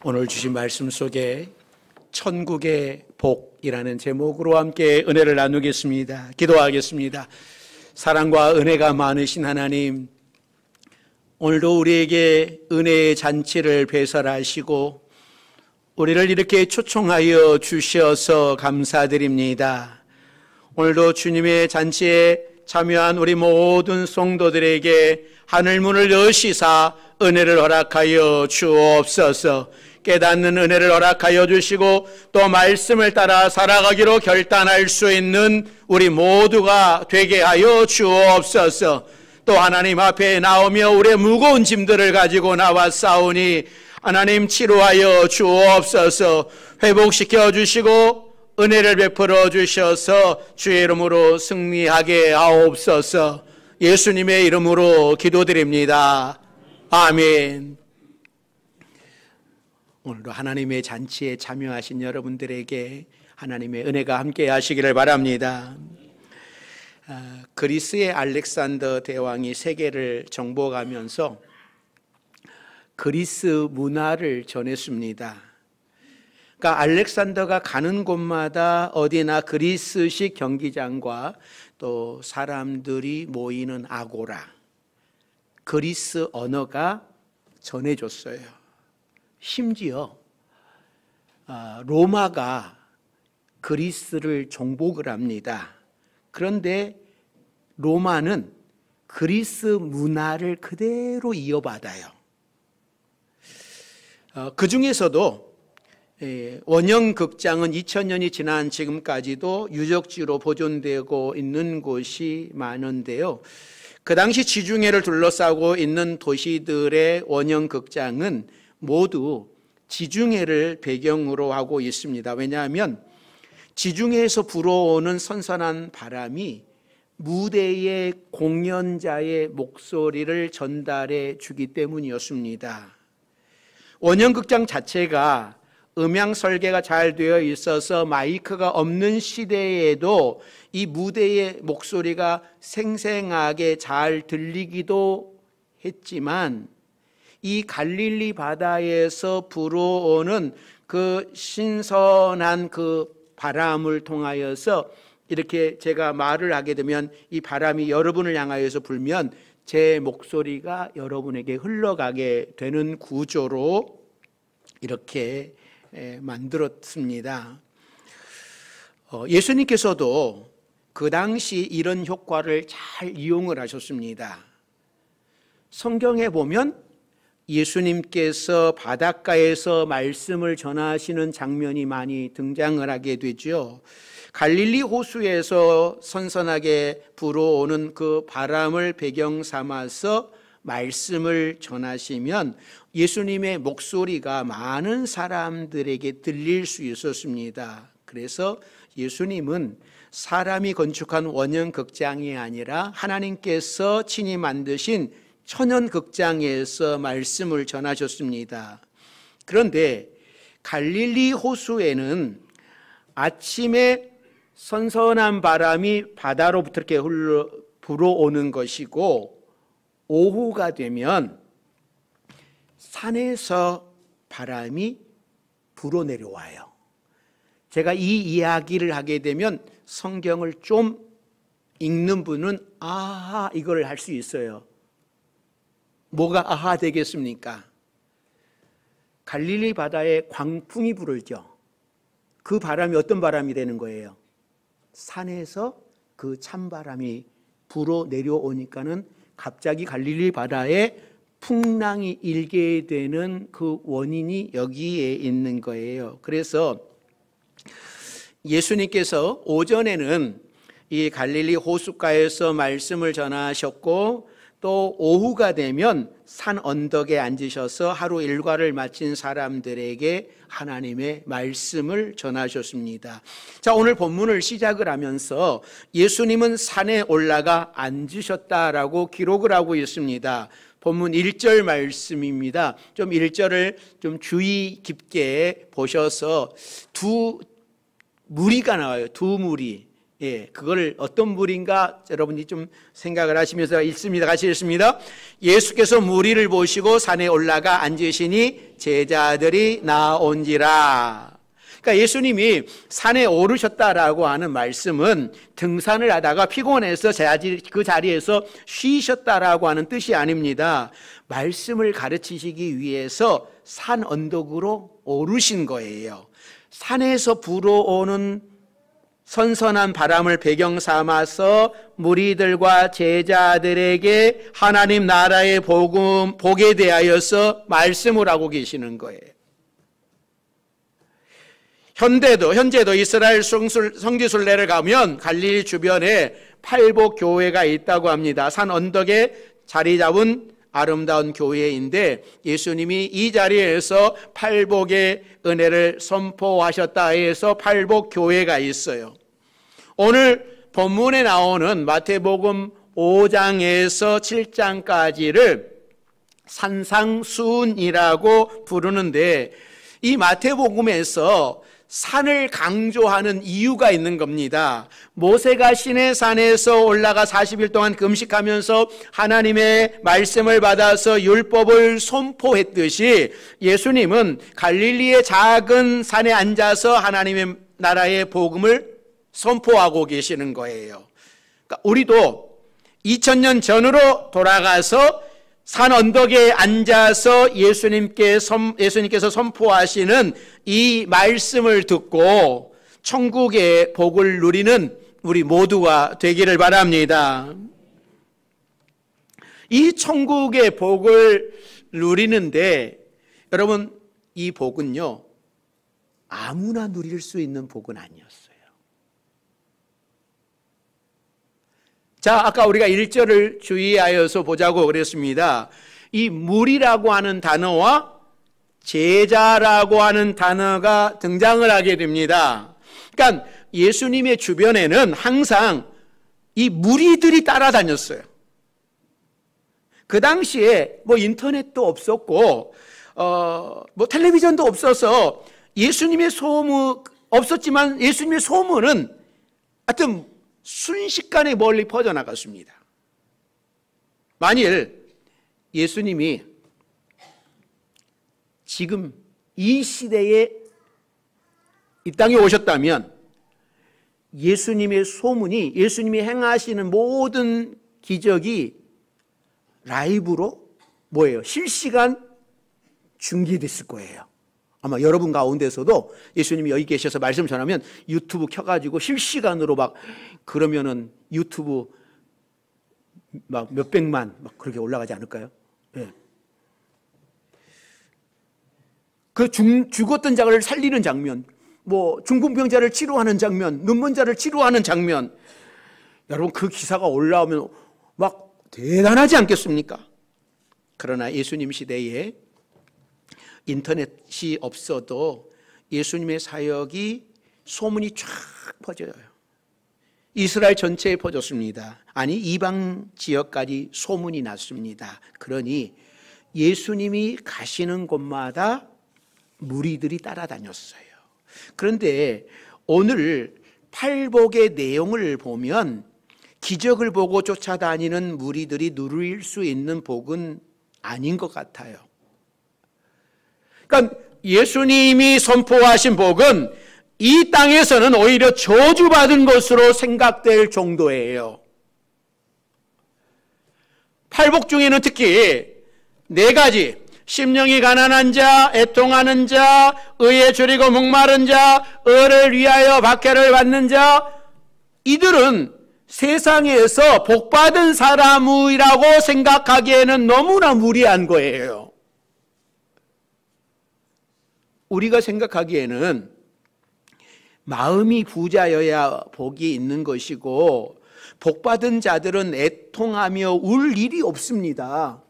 오늘 주신 말씀 속에 천국의 복이라는 제목으로 함께 은혜를 나누겠습니다. 기도하겠습니다. 사랑과 은혜가 많으신 하나님, 오늘도 우리에게 은혜의 잔치를 배설하시고 우리를 이렇게 초청하여 주셔서 감사드립니다. 오늘도 주님의 잔치에 참여한 우리 모든 성도들에게 하늘문을 여시사 은혜를 허락하여 주옵소서. 깨닫는 은혜를 허락하여 주시고 또 말씀을 따라 살아가기로 결단할 수 있는 우리 모두가 되게 하여 주옵소서. 또 하나님 앞에 나오며 우리의 무거운 짐들을 가지고 나왔사오니 하나님 치료하여 주옵소서. 회복시켜 주시고 은혜를 베풀어 주셔서 주의 이름으로 승리하게 하옵소서. 예수님의 이름으로 기도드립니다. 아멘. 오늘도 하나님의 잔치에 참여하신 여러분들에게 하나님의 은혜가 함께 하시기를 바랍니다. 그리스의 알렉산더 대왕이 세계를 정복하면서 그리스 문화를 전했습니다. 그러니까 알렉산더가 가는 곳마다 어디나 그리스식 경기장과 또 사람들이 모이는 아고라, 그리스 언어가 전해졌어요. 심지어 로마가 그리스를 정복을 합니다. 그런데 로마는 그리스 문화를 그대로 이어받아요. 그 중에서도 원형극장은 2000년이 지난 지금까지도 유적지로 보존되고 있는 곳이 많은데요. 그 당시 지중해를 둘러싸고 있는 도시들의 원형극장은 모두 지중해를 배경으로 하고 있습니다. 왜냐하면 지중해에서 불어오는 선선한 바람이 무대의 공연자의 목소리를 전달해 주기 때문이었습니다. 원형극장 자체가 음향 설계가 잘 되어 있어서 마이크가 없는 시대에도 이 무대의 목소리가 생생하게 잘 들리기도 했지만 이 갈릴리 바다에서 불어오는 그 신선한 그 바람을 통하여서 이렇게 제가 말을 하게 되면 이 바람이 여러분을 향하여서 불면 제 목소리가 여러분에게 흘러가게 되는 구조로 이렇게 만들었습니다. 예수님께서도 그 당시 이런 효과를 잘 이용을 하셨습니다. 성경에 보면 예수님께서 바닷가에서 말씀을 전하시는 장면이 많이 등장을 하게 되죠. 갈릴리 호수에서 선선하게 불어오는 그 바람을 배경 삼아서 말씀을 전하시면 예수님의 목소리가 많은 사람들에게 들릴 수 있었습니다. 그래서 예수님은 사람이 건축한 원형극장이 아니라 하나님께서 친히 만드신 천연극장에서 말씀을 전하셨습니다. 그런데 갈릴리 호수에는 아침에 선선한 바람이 바다로부터 이렇게 불어오는 것이고 오후가 되면 산에서 바람이 불어내려와요. 제가 이 이야기를 하게 되면 성경을 좀 읽는 분은 아하 이걸 할 수 있어요. 뭐가 아하 되겠습니까? 갈릴리 바다에 광풍이 불죠. 그 바람이 어떤 바람이 되는 거예요? 산에서 그 찬바람이 불어 내려오니까는 갑자기 갈릴리 바다에 풍랑이 일게 되는 그 원인이 여기에 있는 거예요. 그래서 예수님께서 오전에는 이 갈릴리 호숫가에서 말씀을 전하셨고 또 오후가 되면 산 언덕에 앉으셔서 하루 일과를 마친 사람들에게 하나님의 말씀을 전하셨습니다. 자, 오늘 본문을 시작을 하면서 예수님은 산에 올라가 앉으셨다라고 기록을 하고 있습니다. 본문 1절 말씀입니다. 좀 1절을 좀 주의 깊게 보셔서 두 무리가 나와요. 두 무리. 예, 그걸 어떤 물인가 여러분이 좀 생각을 하시면서 읽습니다. 같이 읽습니다. 예수께서 무리를 보시고 산에 올라가 앉으시니 제자들이 나온지라. 그러니까 예수님이 산에 오르셨다라고 하는 말씀은 등산을 하다가 피곤해서 그 자리에서 쉬셨다라고 하는 뜻이 아닙니다. 말씀을 가르치시기 위해서 산 언덕으로 오르신 거예요. 산에서 불어오는 선선한 바람을 배경 삼아서 무리들과 제자들에게 하나님 나라의 복에 대하여서 말씀을 하고 계시는 거예요. 현재도 이스라엘 성지순례를 가면 갈릴리 주변에 팔복 교회가 있다고 합니다. 산 언덕에 자리 잡은 아름다운 교회인데 예수님이 이 자리에서 팔복의 은혜를 선포하셨다 해서 팔복 교회가 있어요. 오늘 본문에 나오는 마태복음 5장에서 7장까지를 산상수훈이라고 부르는데 이 마태복음에서 산을 강조하는 이유가 있는 겁니다. 모세가 시내산에서 올라가 40일 동안 금식하면서 하나님의 말씀을 받아서 율법을 선포했듯이 예수님은 갈릴리의 작은 산에 앉아서 하나님의 나라의 복음을 선포하고 계시는 거예요. 그러니까 우리도 2000년 전으로 돌아가서 산 언덕에 앉아서 예수님께서 선포하시는 이 말씀을 듣고 천국의 복을 누리는 우리 모두가 되기를 바랍니다. 이 천국의 복을 누리는데 여러분 이 복은요 아무나 누릴 수 있는 복은 아니었어요. 자, 아까 우리가 1절을 주의하여서 보자고 그랬습니다. 이 무리라고 하는 단어와 제자라고 하는 단어가 등장을 하게 됩니다. 그러니까 예수님의 주변에는 항상 이 무리들이 따라다녔어요. 그 당시에 뭐 인터넷도 없었고 뭐 텔레비전도 없어서 예수님의 소문 없었지만 예수님의 소문은 하여튼 순식간에 멀리 퍼져나갔습니다. 만일 예수님이 지금 이 시대에 이 땅에 오셨다면 예수님의 소문이 예수님이 행하시는 모든 기적이 라이브로 뭐예요? 실시간 중계됐을 거예요. 아마 여러분 가운데서도 예수님이 여기 계셔서 말씀 전하면 유튜브 켜가지고 실시간으로 막 그러면은 유튜브 막 몇백만 막 그렇게 올라가지 않을까요? 예. 그 죽었던 자를 살리는 장면, 뭐 중풍병자를 치료하는 장면, 눈먼 자를 치료하는 장면, 여러분 그 기사가 올라오면 막 대단하지 않겠습니까? 그러나 예수님 시대에 인터넷이 없어도 예수님의 사역이 소문이 쫙 퍼져요. 이스라엘 전체에 퍼졌습니다. 아니 이방 지역까지 소문이 났습니다. 그러니 예수님이 가시는 곳마다 무리들이 따라다녔어요. 그런데 오늘 팔복의 내용을 보면 기적을 보고 쫓아다니는 무리들이 누릴 수 있는 복은 아닌 것 같아요. 그러니까 예수님이 선포하신 복은 이 땅에서는 오히려 저주받은 것으로 생각될 정도예요. 팔복 중에는 특히 4가지, 심령이 가난한 자, 애통하는 자, 의에 줄이고 목마른 자, 의를 위하여 박해를 받는 자, 이들은 세상에서 복받은 사람이라고 생각하기에는 너무나 무리한 거예요. 우리가 생각하기에는 마음이 부자여야 복이 있는 것이고 복받은 자들은 애통하며 울 일이 없습니다.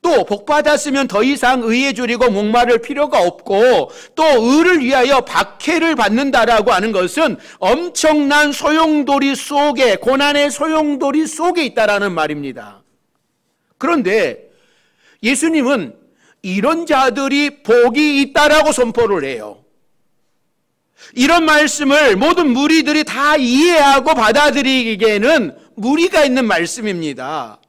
또 복받았으면 더 이상 의에 줄이고 목마를 필요가 없고 또 의를 위하여 박해를 받는다라고 하는 것은 엄청난 소용돌이 속에, 고난의 소용돌이 속에 있다라는 말입니다. 그런데 예수님은 이런 자들이 복이 있다라고 선포를 해요. 이런 말씀을 모든 무리들이 다 이해하고 받아들이기에는 무리가 있는 말씀입니다.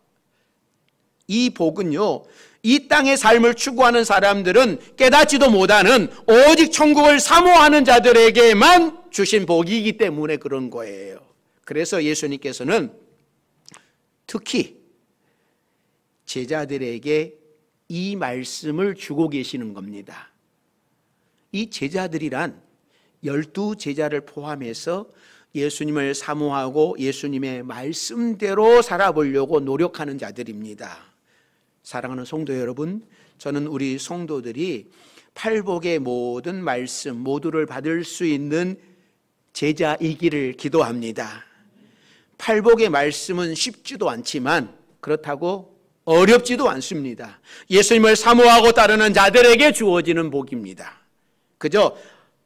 이 복은요, 이 땅의 삶을 추구하는 사람들은 깨닫지도 못하는 오직 천국을 사모하는 자들에게만 주신 복이기 때문에 그런 거예요. 그래서 예수님께서는 특히 제자들에게 이 말씀을 주고 계시는 겁니다. 이 제자들이란 12제자를 포함해서 예수님을 사모하고 예수님의 말씀대로 살아보려고 노력하는 자들입니다. 사랑하는 성도 여러분, 저는 우리 성도들이 팔복의 모든 말씀 모두를 받을 수 있는 제자이기를 기도합니다. 팔복의 말씀은 쉽지도 않지만 그렇다고 어렵지도 않습니다. 예수님을 사모하고 따르는 자들에게 주어지는 복입니다. 그저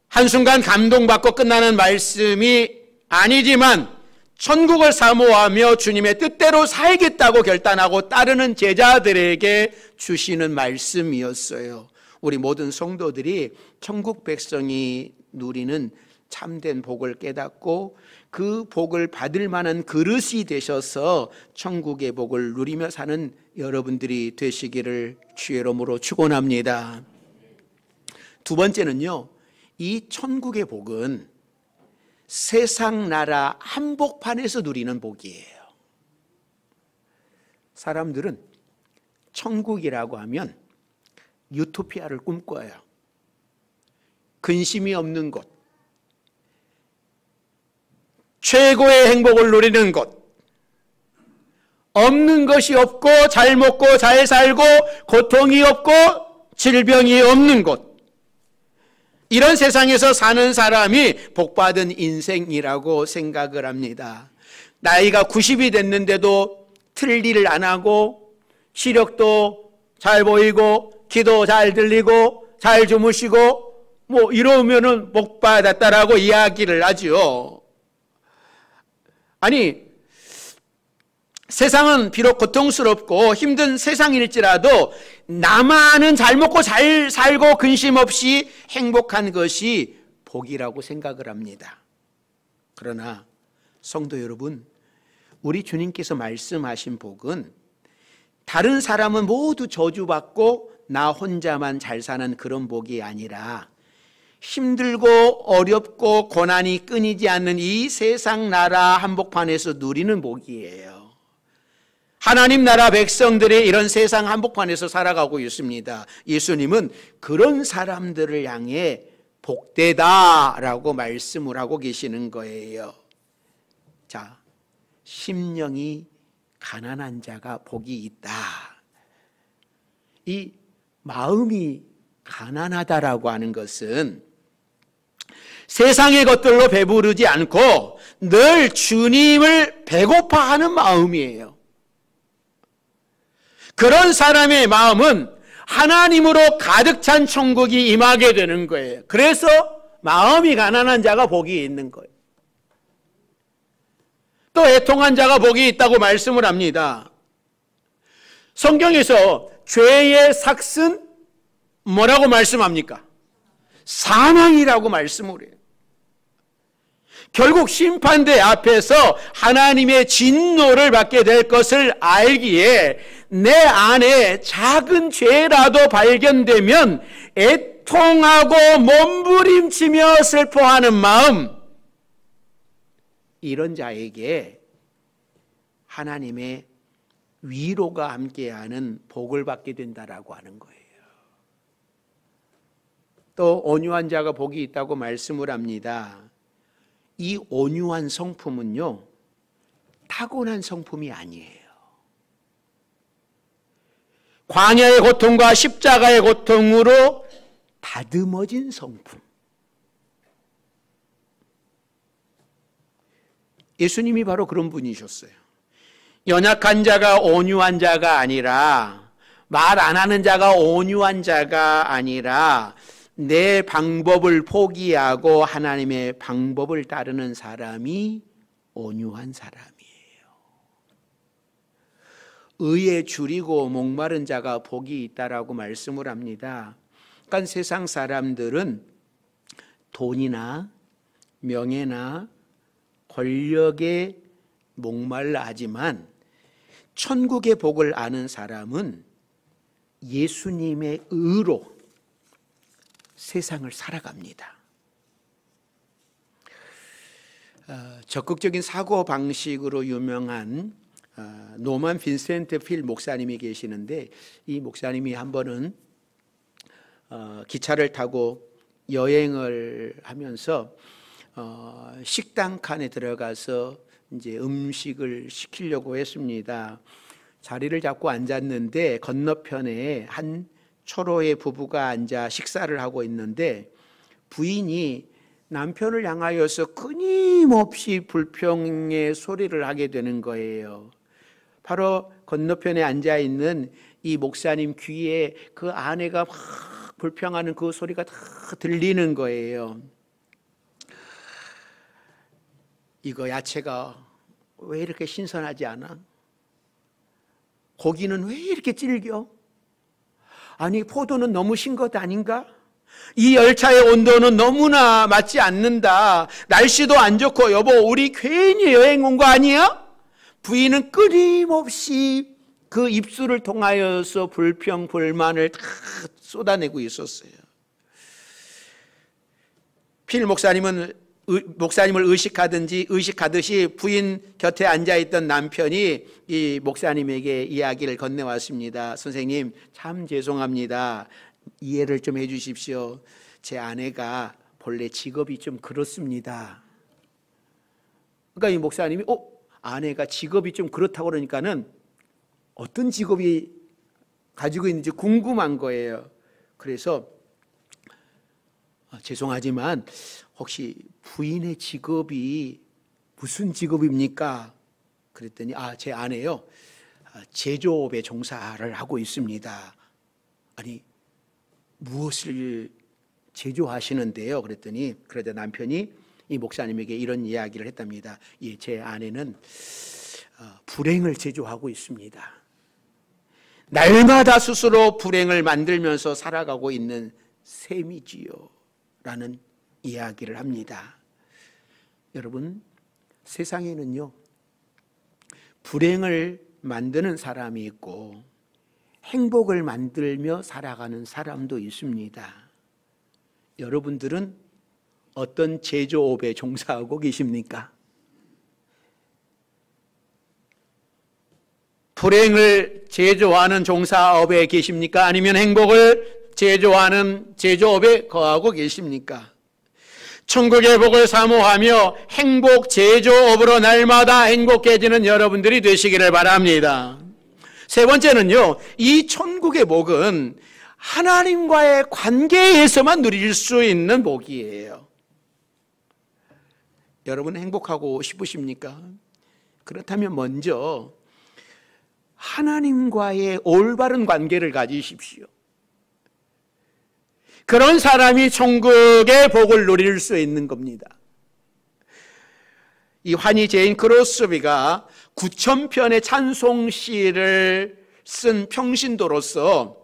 한순간 감동받고 끝나는 말씀이 아니지만 천국을 사모하며 주님의 뜻대로 살겠다고 결단하고 따르는 제자들에게 주시는 말씀이었어요. 우리 모든 성도들이 천국 백성이 누리는 참된 복을 깨닫고 그 복을 받을 만한 그릇이 되셔서 천국의 복을 누리며 사는 여러분들이 되시기를 주의 이름으로 축원합니다. 두 번째는요, 이 천국의 복은 세상 나라 한복판에서 누리는 복이에요. 사람들은 천국이라고 하면 유토피아를 꿈꿔요. 근심이 없는 곳, 최고의 행복을 누리는 곳, 없는 것이 없고 잘 먹고 잘 살고 고통이 없고 질병이 없는 곳, 이런 세상에서 사는 사람이 복받은 인생이라고 생각을 합니다. 나이가 90이 됐는데도 틀 일을 안 하고 시력도 잘 보이고 기도 잘 들리고 잘 주무시고 뭐 이러면은 복받았다라고 이야기를 하죠. 아니, 세상은 비록 고통스럽고 힘든 세상일지라도 나만은 잘 먹고 잘 살고 근심 없이 행복한 것이 복이라고 생각을 합니다. 그러나 성도 여러분, 우리 주님께서 말씀하신 복은 다른 사람은 모두 저주받고 나 혼자만 잘 사는 그런 복이 아니라 힘들고 어렵고 고난이 끊이지 않는 이 세상 나라 한복판에서 누리는 복이에요. 하나님 나라 백성들이 이런 세상 한복판에서 살아가고 있습니다. 예수님은 그런 사람들을 향해 복되다라고 말씀을 하고 계시는 거예요. 자, 심령이 가난한 자가 복이 있다. 이 마음이 가난하다라고 하는 것은 세상의 것들로 배부르지 않고 늘 주님을 배고파하는 마음이에요. 그런 사람의 마음은 하나님으로 가득 찬 천국이 임하게 되는 거예요. 그래서 마음이 가난한 자가 복이 있는 거예요. 또 애통한 자가 복이 있다고 말씀을 합니다. 성경에서 죄의 삭은 뭐라고 말씀합니까? 사망이라고 말씀을 해요. 결국 심판대 앞에서 하나님의 진노를 받게 될 것을 알기에 내 안에 작은 죄라도 발견되면 애통하고 몸부림치며 슬퍼하는 마음, 이런 자에게 하나님의 위로가 함께하는 복을 받게 된다라고 하는 거예요. 또 온유한 자가 복이 있다고 말씀을 합니다. 이 온유한 성품은요, 타고난 성품이 아니에요. 광야의 고통과 십자가의 고통으로 다듬어진 성품. 예수님이 바로 그런 분이셨어요. 연약한 자가 온유한 자가 아니라, 말 안 하는 자가 온유한 자가 아니라 내 방법을 포기하고 하나님의 방법을 따르는 사람이 온유한 사람이에요. 의에 줄이고 목마른 자가 복이 있다라고 말씀을 합니다. 그러니까 세상 사람들은 돈이나 명예나 권력에 목말라 하지만 천국의 복을 아는 사람은 예수님의 의로 세상을 살아갑니다. 적극적인 사고 방식으로 유명한 노만 빈센트 필 목사님이 계시는데, 이 목사님이 한 번은 기차를 타고 여행을 하면서 식당 칸에 들어가서 이제 음식을 시키려고 했습니다. 자리를 잡고 앉았는데 건너편에 한 초로의 부부가 앉아 식사를 하고 있는데, 부인이 남편을 향하여서 끊임없이 불평의 소리를 하게 되는 거예요. 바로 건너편에 앉아 있는 이 목사님 귀에 그 아내가 막 불평하는 그 소리가 다 들리는 거예요. 이거 야채가 왜 이렇게 신선하지 않아? 고기는 왜 이렇게 질겨? 아니, 포도는 너무 신 것 아닌가? 이 열차의 온도는 너무나 맞지 않는다. 날씨도 안 좋고, 여보, 우리 괜히 여행 온 거 아니야? 부인은 끊임없이 그 입술을 통하여서 불평, 불만을 다 쏟아내고 있었어요. 필 목사님을 의식하듯이 부인 곁에 앉아있던 남편이 이 목사님에게 이야기를 건네왔습니다. 선생님, 참 죄송합니다. 이해를 좀 해주십시오. 제 아내가 본래 직업이 좀 그렇습니다. 그러니까 이 목사님이 아내가 직업이 좀 그렇다고 그러니까는 어떤 직업이 가지고 있는지 궁금한 거예요. 그래서 죄송하지만 혹시 부인의 직업이 무슨 직업입니까? 그랬더니 제 아내요, 제조업에 종사를 하고 있습니다. 아니, 무엇을 제조하시는데요? 그랬더니 그러자 남편이 이 목사님에게 이런 이야기를 했답니다. 예, 제 아내는 불행을 제조하고 있습니다. 날마다 스스로 불행을 만들면서 살아가고 있는 셈이지요 라는 이야기를 합니다. 여러분, 세상에는요, 불행을 만드는 사람이 있고 행복을 만들며 살아가는 사람도 있습니다. 여러분들은 어떤 제조업에 종사하고 계십니까? 불행을 제조하는 종사업에 계십니까? 아니면 행복을 제조하는 제조업에 거하고 계십니까? 천국의 복을 사모하며 행복 제조업으로 날마다 행복해지는 여러분들이 되시기를 바랍니다. 세 번째는요, 이 천국의 복은 하나님과의 관계에서만 누릴 수 있는 복이에요. 여러분 행복하고 싶으십니까? 그렇다면 먼저 하나님과의 올바른 관계를 가지십시오. 그런 사람이 천국의 복을 누릴 수 있는 겁니다. 이 환희 제인 크로스비가 9,000편의 찬송시를 쓴 평신도로서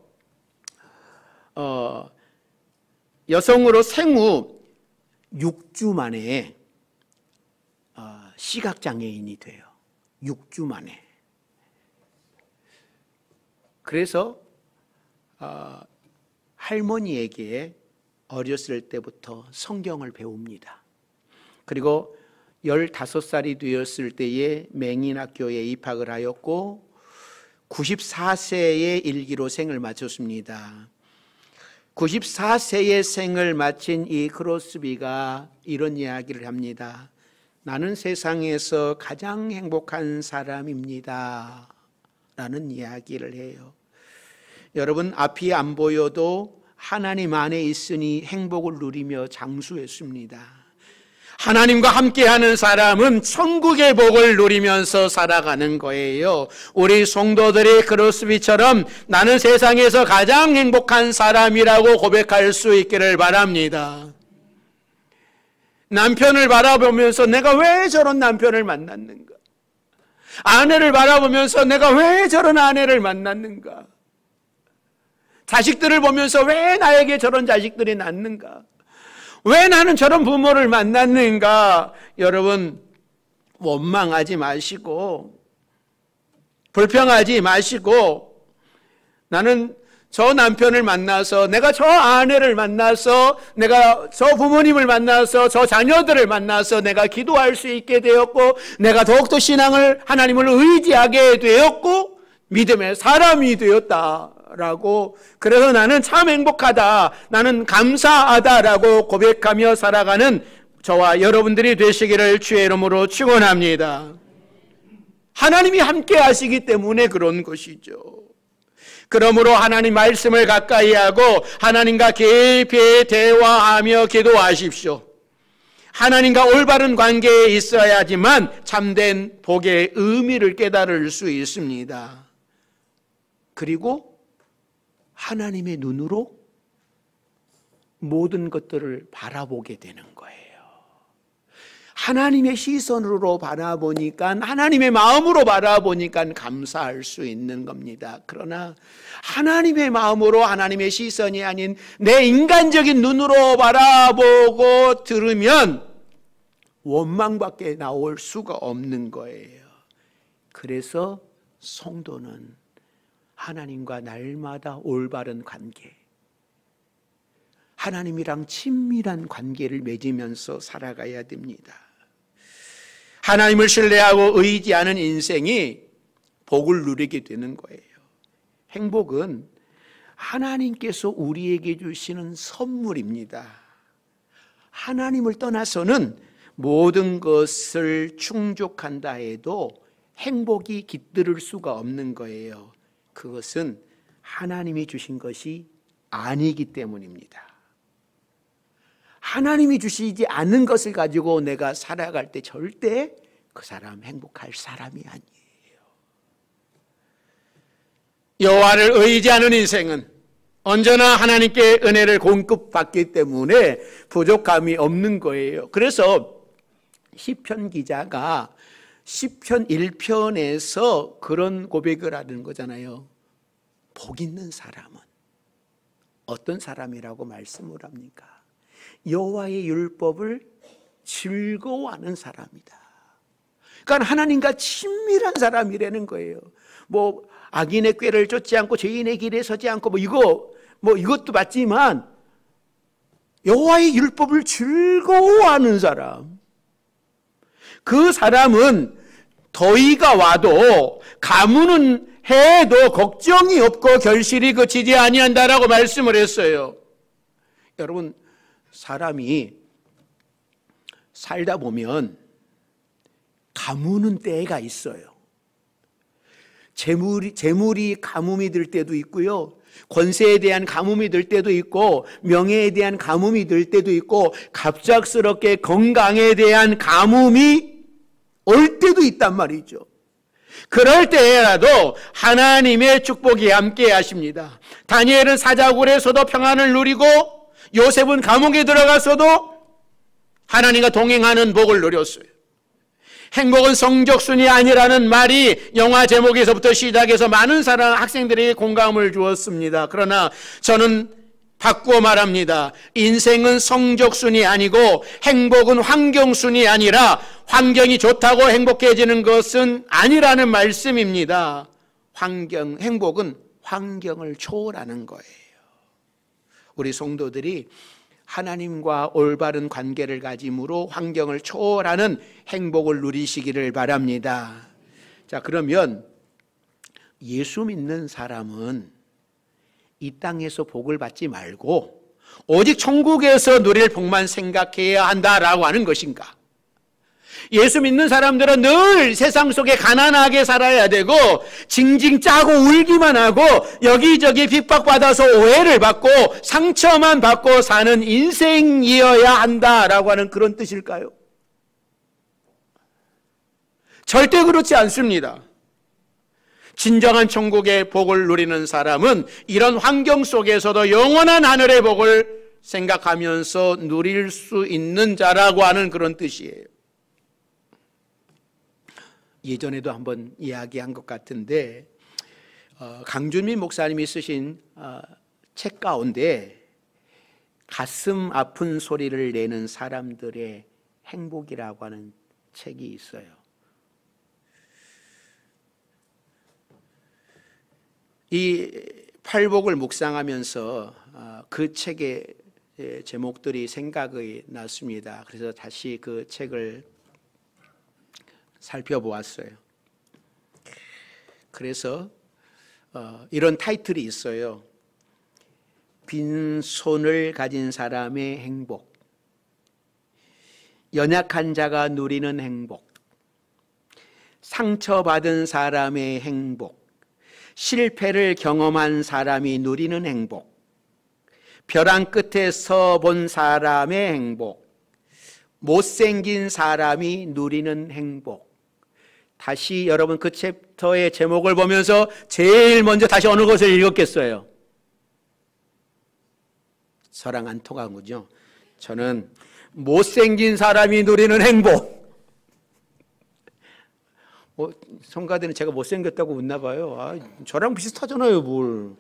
여성으로 생후 6주 만에 시각장애인이 돼요. 6주 만에. 그래서 할머니에게 어렸을 때부터 성경을 배웁니다. 그리고 15살이 되었을 때에 맹인학교에 입학을 하였고 94세의 일기로 생을 마쳤습니다. 94세의 생을 마친 이 크로스비가 이런 이야기를 합니다. 나는 세상에서 가장 행복한 사람입니다 라는 이야기를 해요. 여러분, 앞이 안 보여도 하나님 안에 있으니 행복을 누리며 장수했습니다. 하나님과 함께하는 사람은 천국의 복을 누리면서 살아가는 거예요. 우리 성도들이 크로스비처럼 나는 세상에서 가장 행복한 사람이라고 고백할 수 있기를 바랍니다. 남편을 바라보면서 내가 왜 저런 남편을 만났는가? 아내를 바라보면서 내가 왜 저런 아내를 만났는가? 자식들을 보면서 왜 나에게 저런 자식들이 낳는가? 왜 나는 저런 부모를 만났는가? 여러분, 원망하지 마시고 불평하지 마시고, 나는 저 남편을 만나서, 내가 저 아내를 만나서, 내가 저 부모님을 만나서, 저 자녀들을 만나서 내가 기도할 수 있게 되었고, 내가 더욱더 신앙을, 하나님을 의지하게 되었고, 믿음의 사람이 되었다라고, 그래서 나는 참 행복하다, 나는 감사하다라고 고백하며 살아가는 저와 여러분들이 되시기를 주의 이름으로 축원합니다. 하나님이 함께 하시기 때문에 그런 것이죠. 그러므로 하나님 말씀을 가까이 하고 하나님과 깊이 대화하며 기도하십시오. 하나님과 올바른 관계에 있어야지만 참된 복의 의미를 깨달을 수 있습니다. 그리고 하나님의 눈으로 모든 것들을 바라보게 되는 거예요. 하나님의 시선으로 바라보니까, 하나님의 마음으로 바라보니까 감사할 수 있는 겁니다. 그러나 하나님의 마음으로, 하나님의 시선이 아닌 내 인간적인 눈으로 바라보고 들으면 원망밖에 나올 수가 없는 거예요. 그래서 성도는 하나님과 날마다 올바른 관계, 하나님이랑 친밀한 관계를 맺으면서 살아가야 됩니다. 하나님을 신뢰하고 의지하는 인생이 복을 누리게 되는 거예요. 행복은 하나님께서 우리에게 주시는 선물입니다. 하나님을 떠나서는 모든 것을 충족한다 해도 행복이 깃들을 수가 없는 거예요. 그것은 하나님이 주신 것이 아니기 때문입니다. 하나님이 주시지 않는 것을 가지고 내가 살아갈 때 절대 그 사람 행복할 사람이 아니에요. 여호와를 의지하는 인생은 언제나 하나님께 은혜를 공급받기 때문에 부족함이 없는 거예요. 그래서 시편 기자가 시편 1편에서 그런 고백을 하는 거잖아요. 복 있는 사람은 어떤 사람이라고 말씀을 합니까? 여호와의 율법을 즐거워하는 사람이다. 그러니까 하나님과 친밀한 사람이라는 거예요. 뭐 악인의 꾀를 쫓지 않고 죄인의 길에 서지 않고 이것도 맞지만 여호와의 율법을 즐거워하는 사람, 그 사람은 더위가 와도 가무는 해도 걱정이 없고 결실이 그치지 아니한다라고 말씀을 했어요. 여러분, 사람이 살다 보면 가무는 때가 있어요. 재물이 가뭄이 들 때도 있고요, 권세에 대한 가뭄이 들 때도 있고, 명예에 대한 가뭄이 들 때도 있고, 갑작스럽게 건강에 대한 가뭄이 올 때도 있단 말이죠. 그럴 때라도 하나님의 축복이 함께 하십니다. 다니엘은 사자굴에서도 평안을 누리고 요셉은 감옥에 들어가서도 하나님과 동행하는 복을 누렸어요. 행복은 성적순이 아니라는 말이 영화 제목에서부터 시작해서 많은 학생들에게 공감을 주었습니다. 그러나 저는 바꾸어 말합니다. 인생은 성적순이 아니고 행복은 환경순이 아니라 환경이 좋다고 행복해지는 것은 아니라는 말씀입니다. 행복은 환경을 초월하는 거예요. 우리 성도들이 하나님과 올바른 관계를 가짐으로 환경을 초월하는 행복을 누리시기를 바랍니다. 자, 그러면 예수 믿는 사람은 이 땅에서 복을 받지 말고 오직 천국에서 누릴 복만 생각해야 한다라고 하는 것인가? 예수 믿는 사람들은 늘 세상 속에 가난하게 살아야 되고 징징 짜고 울기만 하고 여기저기 핍박받아서 오해를 받고 상처만 받고 사는 인생이어야 한다라고 하는 그런 뜻일까요? 절대 그렇지 않습니다. 진정한 천국의 복을 누리는 사람은 이런 환경 속에서도 영원한 하늘의 복을 생각하면서 누릴 수 있는 자라고 하는 그런 뜻이에요. 예전에도 한번 이야기한 것 같은데 강준민 목사님이 쓰신 책 가운데 가슴 아픈 소리를 내는 사람들의 행복이라고 하는 책이 있어요. 이 팔복을 묵상하면서 그 책의 제목들이 생각이 났습니다. 그래서 다시 그 책을 살펴보았어요. 그래서 이런 타이틀이 있어요. 빈손을 가진 사람의 행복, 연약한 자가 누리는 행복, 상처받은 사람의 행복, 실패를 경험한 사람이 누리는 행복, 벼랑 끝에 서본 사람의 행복, 못생긴 사람이 누리는 행복. 다시 여러분 그 챕터의 제목을 보면서 제일 먼저 다시 어느 것을 읽었겠어요? 저랑 안 통한 거죠. 저는 못생긴 사람이 누리는 행복. 성가대는 제가 못생겼다고 웃나 봐요. 저랑 비슷하잖아요, 뭘.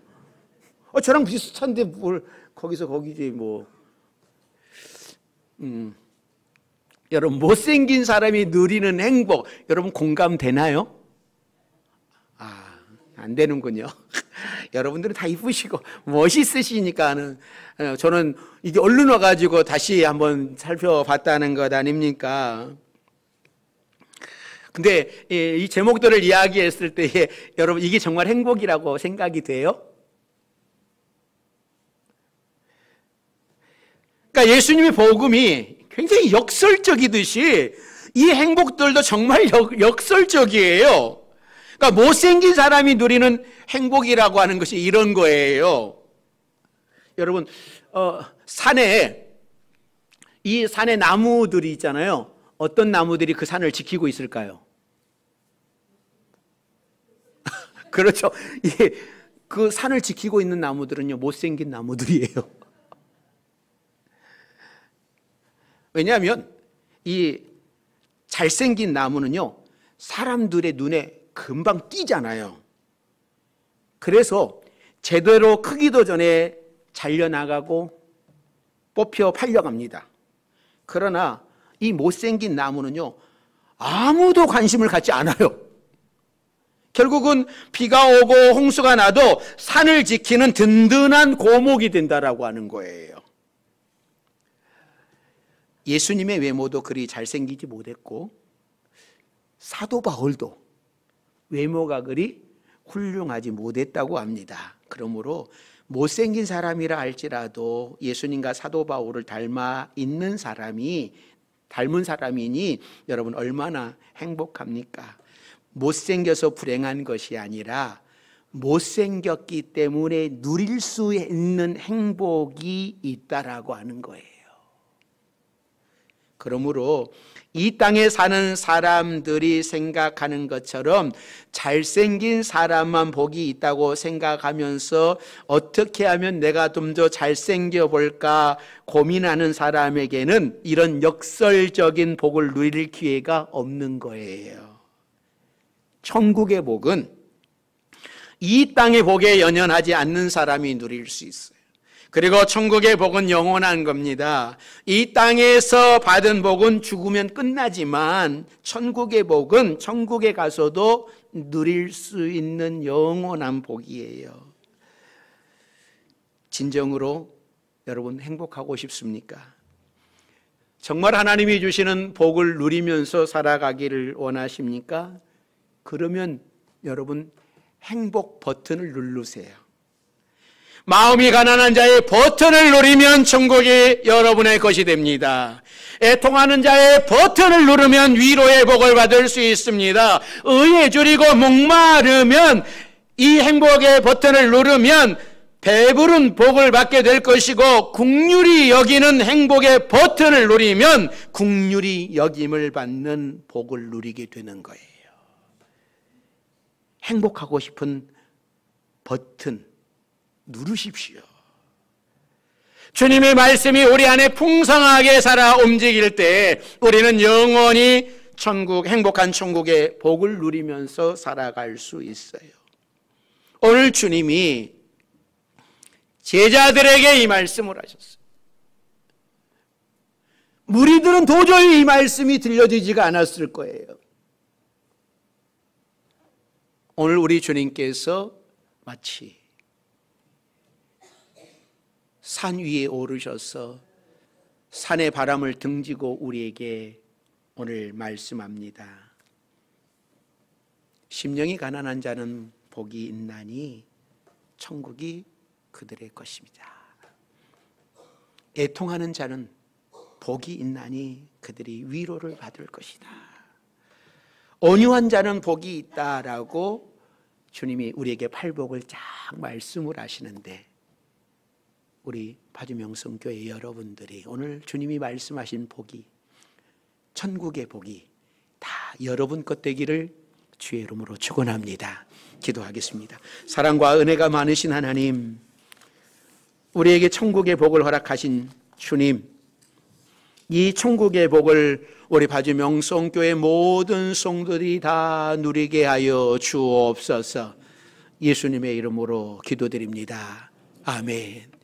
저랑 비슷한데 뭘 거기서 거기지 뭐. 여러분, 못생긴 사람이 누리는 행복, 여러분 공감되나요? 안 되는군요. 여러분들은 다 이쁘시고 멋있으시니까는. 저는 이게 얼른 와가지고 다시 한번 살펴봤다는 것 아닙니까? 근데 이 제목들을 이야기했을 때 여러분 이게 정말 행복이라고 생각이 돼요? 그러니까 예수님의 복음이 굉장히 역설적이듯이 이 행복들도 정말 역설적이에요. 그러니까 못생긴 사람이 누리는 행복이라고 하는 것이 이런 거예요. 여러분, 이 산에 나무들이 있잖아요. 어떤 나무들이 그 산을 지키고 있을까요? 그렇죠. 그 산을 지키고 있는 나무들은요, 못생긴 나무들이에요. 왜냐하면 이 잘생긴 나무는요, 사람들의 눈에 금방 띄잖아요. 그래서 제대로 크기도 전에 잘려나가고 뽑혀 팔려갑니다. 그러나 이 못생긴 나무는요, 아무도 관심을 갖지 않아요. 결국은 비가 오고 홍수가 나도 산을 지키는 든든한 고목이 된다라고 하는 거예요. 예수님의 외모도 그리 잘생기지 못했고, 사도 바울도 외모가 그리 훌륭하지 못했다고 합니다. 그러므로 못생긴 사람이라 할지라도 예수님과 사도 바울을 닮은 사람이니 여러분 얼마나 행복합니까? 못생겨서 불행한 것이 아니라 못생겼기 때문에 누릴 수 있는 행복이 있다라고 하는 거예요. 그러므로 이 땅에 사는 사람들이 생각하는 것처럼 잘생긴 사람만 복이 있다고 생각하면서 어떻게 하면 내가 좀 더 잘생겨 볼까 고민하는 사람에게는 이런 역설적인 복을 누릴 기회가 없는 거예요. 천국의 복은 이 땅의 복에 연연하지 않는 사람이 누릴 수 있어요. 그리고 천국의 복은 영원한 겁니다. 이 땅에서 받은 복은 죽으면 끝나지만 천국의 복은 천국에 가서도 누릴 수 있는 영원한 복이에요. 진정으로 여러분 행복하고 싶습니까? 정말 하나님이 주시는 복을 누리면서 살아가기를 원하십니까? 그러면 여러분 행복 버튼을 누르세요. 마음이 가난한 자의 버튼을 누르면 천국이 여러분의 것이 됩니다. 애통하는 자의 버튼을 누르면 위로의 복을 받을 수 있습니다. 의에 줄이고 목마르면 이 행복의 버튼을 누르면 배부른 복을 받게 될 것이고, 긍휼히 여기는 행복의 버튼을 누리면 긍휼히 여김을 받는 복을 누리게 되는 거예요. 행복하고 싶은 버튼 누르십시오. 주님의 말씀이 우리 안에 풍성하게 살아 움직일 때 우리는 영원히 행복한 천국의 복을 누리면서 살아갈 수 있어요. 오늘 주님이 제자들에게 이 말씀을 하셨어요. 그들은 도저히 이 말씀이 들려지지가 않았을 거예요. 오늘 우리 주님께서 마치 산 위에 오르셔서 산의 바람을 등지고 우리에게 오늘 말씀합니다. 심령이 가난한 자는 복이 있나니 천국이 그들의 것입니다. 애통하는 자는 복이 있나니 그들이 위로를 받을 것이다. 온유한 자는 복이 있다라고 주님이 우리에게 팔복을 쫙 말씀을 하시는데, 우리 파주명성교회 여러분들이 오늘 주님이 말씀하신 복이, 천국의 복이 다 여러분 것 되기를 주의 이름으로 축원합니다. 기도하겠습니다. 사랑과 은혜가 많으신 하나님, 우리에게 천국의 복을 허락하신 주님, 이 천국의 복을 우리 파주명성교회 모든 성도들이 다 누리게 하여 주옵소서. 예수님의 이름으로 기도드립니다. 아멘.